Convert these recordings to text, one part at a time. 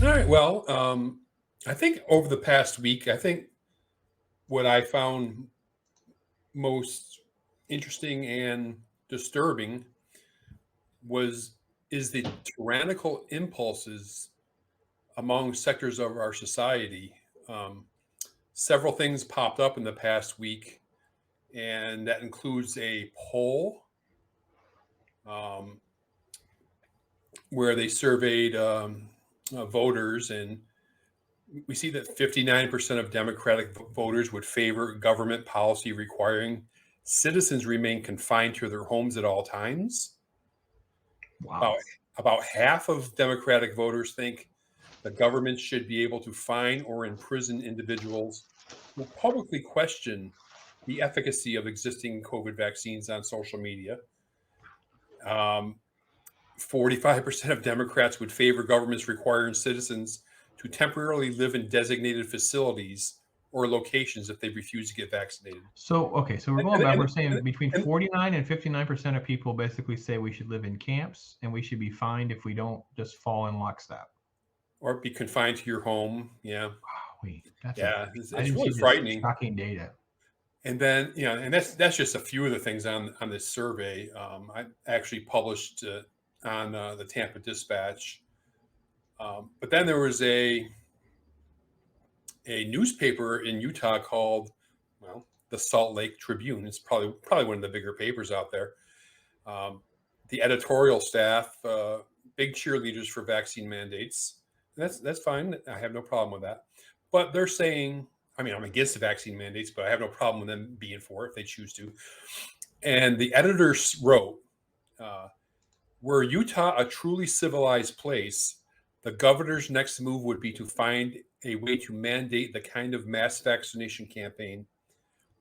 All right. Well, I think over the past week, I think what I found most interesting and disturbing was is the tyrannical impulses among sectors of our society. Um, Several things popped up in the past week, and that includes a poll um, where they surveyed voters, and we see that 59% of Democratic voters would favor government policy requiring citizens remain confined to their homes at all times. Wow. About, about half of Democratic voters think the government should be able to fine or imprison individuals who publicly question the efficacy of existing COVID vaccines on social media. Um, 45% of Democrats would favor governments requiring citizens to temporarily live in designated facilities or locations if they refuse to get vaccinated. So we're going And, back. and, We're saying between and 49 and 59% of people basically say we should live in camps and we should be fined if we don't just fall in lockstep. or be confined to your home. Yeah. Wow, that's a Yeah. I It's didn't really see this frightening. shocking data. And then, and that's just a few of the things on this survey. I actually published on the Tampa Dispatch. But then there was a newspaper in Utah called, well, the Salt Lake Tribune. It's probably one of the bigger papers out there. The editorial staff, big cheerleaders for vaccine mandates. That's fine. I have no problem with that. But they're saying, I mean, I'm against the vaccine mandates, but I have no problem with them being for it if they choose to. And the editors wrote, were Utah a truly civilized place, the governor's next move would be to find a way to mandate the kind of mass vaccination campaign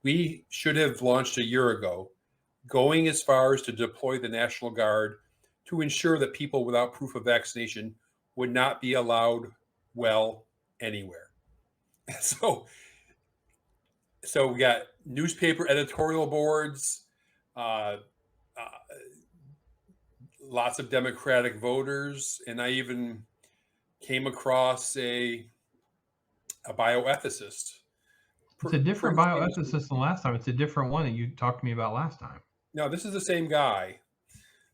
we should have launched a year ago, going as far as to deploy the National Guard to ensure that people without proof of vaccination would not be allowed well anywhere. So, so we got newspaper editorial boards, uh, uh, lots of Democratic voters, and I even came across a bioethicist. It's a different Pretty famous. bioethicist than last time. It's a different one that you talked to me about last time. No, this is the same guy.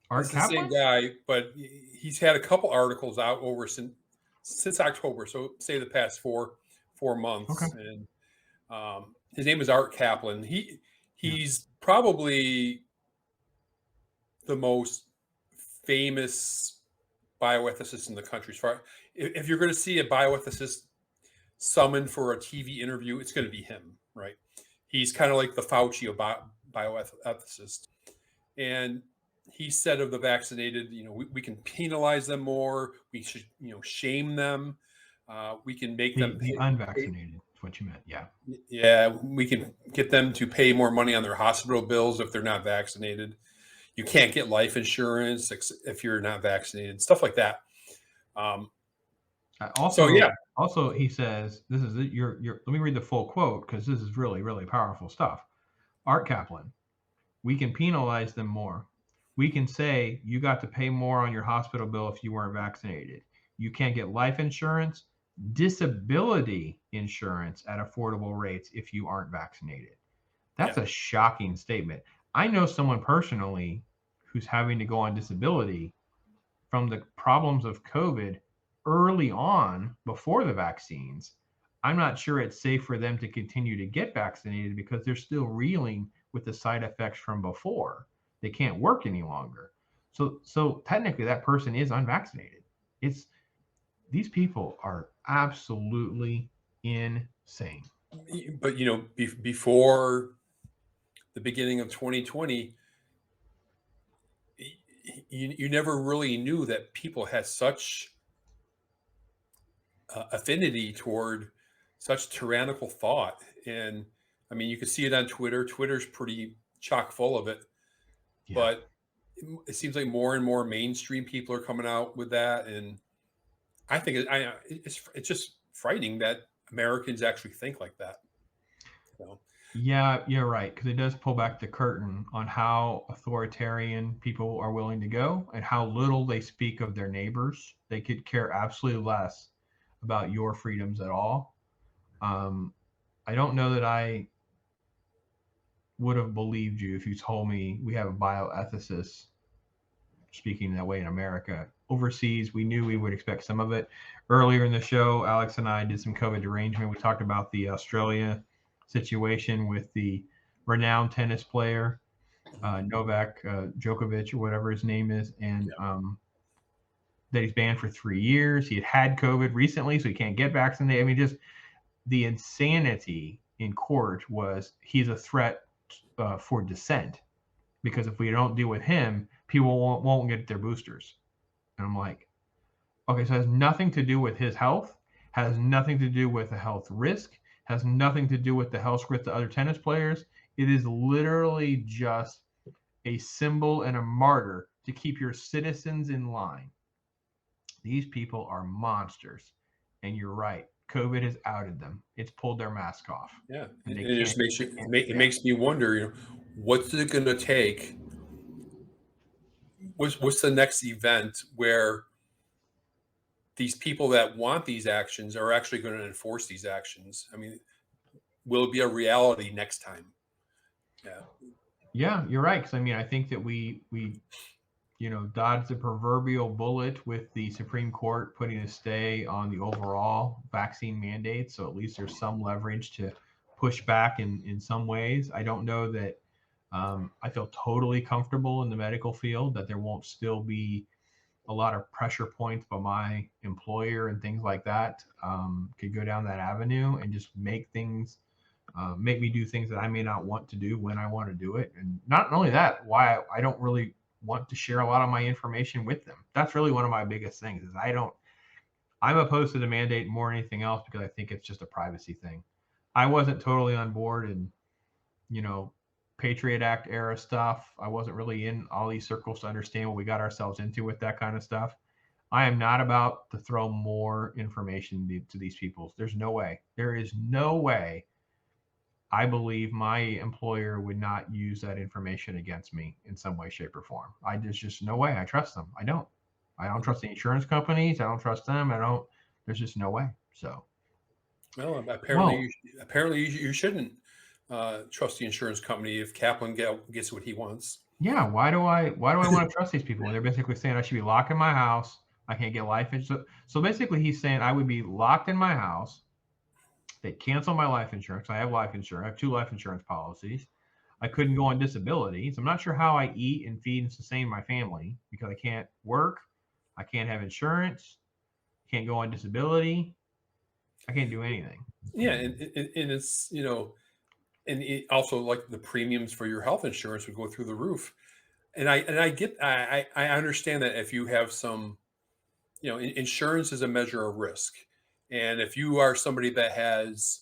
Art This is the same Kaplan? guy, but he's had a couple articles out over since October, so say the past four Okay. months. And his name is Art Kaplan. He's probably the most famous bioethicist in the country. If you're going to see a bioethicist summoned for a TV interview, it's going to be him, right? He's kind of like the Fauci of bioethicist. And he said of the vaccinated, we can penalize them more. We should, shame them. We can make them The unvaccinated is what you meant. Yeah. Yeah, we can get them to pay more money on their hospital bills if they're not vaccinated. You can't get life insurance if you're not vaccinated, stuff like that. Also, yeah. Also, he says, this is your. Let me read the full quote because this is really, really powerful stuff. Art Kaplan, we can penalize them more. We can say you got to pay more on your hospital bill if you weren't vaccinated. You can't get life insurance, disability insurance at affordable rates if you aren't vaccinated. That's a shocking statement. I know someone personally who's having to go on disability from the problems of COVID early on before the vaccines. I'm not sure it's safe for them to continue to get vaccinated because they're still reeling with the side effects from before. They can't work any longer. So technically that person is unvaccinated. These people are absolutely insane. But before the beginning of 2020, you never really knew that people had such affinity toward such tyrannical thought. And I mean, you can see it on Twitter. Twitter's pretty chock full of it. Yeah. But it seems like more and more mainstream people are coming out with that. And I think it's just frightening that Americans actually think like that. Yeah, you're right. Because it does pull back the curtain on how authoritarian people are willing to go and how little they speak of their neighbors. They could care absolutely less about your freedoms at all. I don't know that I would have believed you if you told me we have a bioethicist speaking that way in America. Overseas, we knew we would expect some of it. Earlier in the show, Alex and I did some COVID derangement. We talked about the Australia situation with the renowned tennis player, Novak Djokovic, or whatever his name is, and that he's banned for 3 years. He had COVID recently, so he can't get vaccinated. I mean, just the insanity in court was he's a threat for dissent, because if we don't deal with him, people won't get their boosters. And I'm like, okay, so it has nothing to do with his health, has nothing to do with a health risk, has nothing to do with the health risk to other tennis players. It is literally just a symbol and a martyr to keep your citizens in line. These people are monsters. And you're right. COVID has outed them. It's pulled their mask off. Yeah. And it just makes me wonder, what's it going to take? What's the next event where these people that want these actions are actually going to enforce these actions? I mean, will it be a reality next time? Yeah, you're right. Because I mean, I think that we dodged the proverbial bullet with the Supreme Court putting a stay on the overall vaccine mandate. So at least there's some leverage to push back in some ways. I don't know that I feel totally comfortable in the medical field that there won't still be a lot of pressure points by my employer and things like that. Could go down that avenue and just make me do things that I may not want to do when I want to do it. And not only that, why I don't really want to share a lot of my information with them. That's really one of my biggest things is I'm opposed to the mandate more than anything else because I think it's just a privacy thing. I wasn't totally on board in, Patriot Act era stuff. I wasn't really in all these circles to understand what we got ourselves into with that kind of stuff. I am not about to throw more information to these people. There's no way. There is no way I believe my employer would not use that information against me in some way, shape, or form. There's just no way. I trust them. I don't trust the insurance companies. I don't trust them. There's just no way. So. Well, apparently you shouldn't trust the insurance company if Kaplan gets what he wants. Yeah. Why do I want to trust these people when they're basically saying I should be locked in my house? I can't get life insurance. So basically he's saying I would be locked in my house. They cancel my life insurance. I have life insurance. I have 2 life insurance policies. I couldn't go on disability. So I'm not sure how I eat and feed and sustain my family because I can't work. I can't have insurance. Can't go on disability. I can't do anything. Yeah. And it's, and it also like the premiums for your health insurance would go through the roof. And I understand that if you have some, insurance is a measure of risk. And if you are somebody that has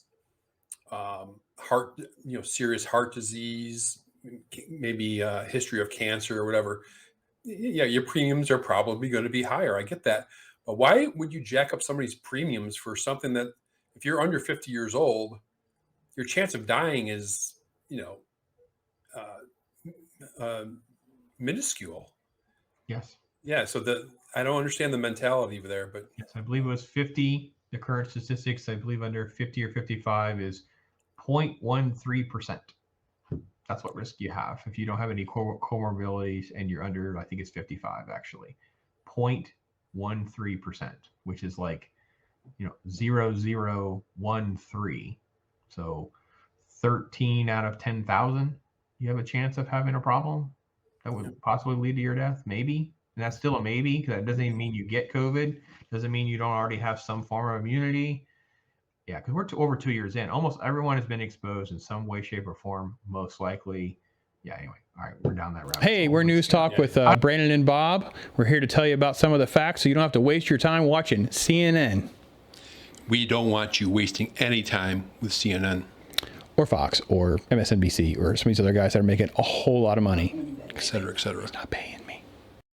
serious heart disease, maybe a history of cancer or whatever, yeah, your premiums are probably going to be higher. I get that. But why would you jack up somebody's premiums for something that if you're under 50 years old, your chance of dying is, minuscule. Yes. Yeah. So I don't understand the mentality there, but yes, I believe it was 50. The current statistics, I believe under 50 or 55 is 0.13%. That's what risk you have if you don't have any comorbidities and you're under, I think it's 55 actually, 0.13%, which is like, 0.0013. So 13 out of 10,000, you have a chance of having a problem that would possibly lead to your death, maybe. And that's still a maybe because that doesn't even mean you get COVID. Doesn't mean you don't already have some form of immunity. Yeah, because we're over 2 years in. Almost everyone has been exposed in some way, shape, or form, most likely. Yeah, anyway. All right, we're down that route. Hey, we're News Talk with Brandon and Bob. We're here to tell you about some of the facts so you don't have to waste your time watching CNN. We don't want you wasting any time with CNN. Or Fox, or MSNBC, or some of these other guys that are making a whole lot of money. Et cetera, et cetera. It's not paying.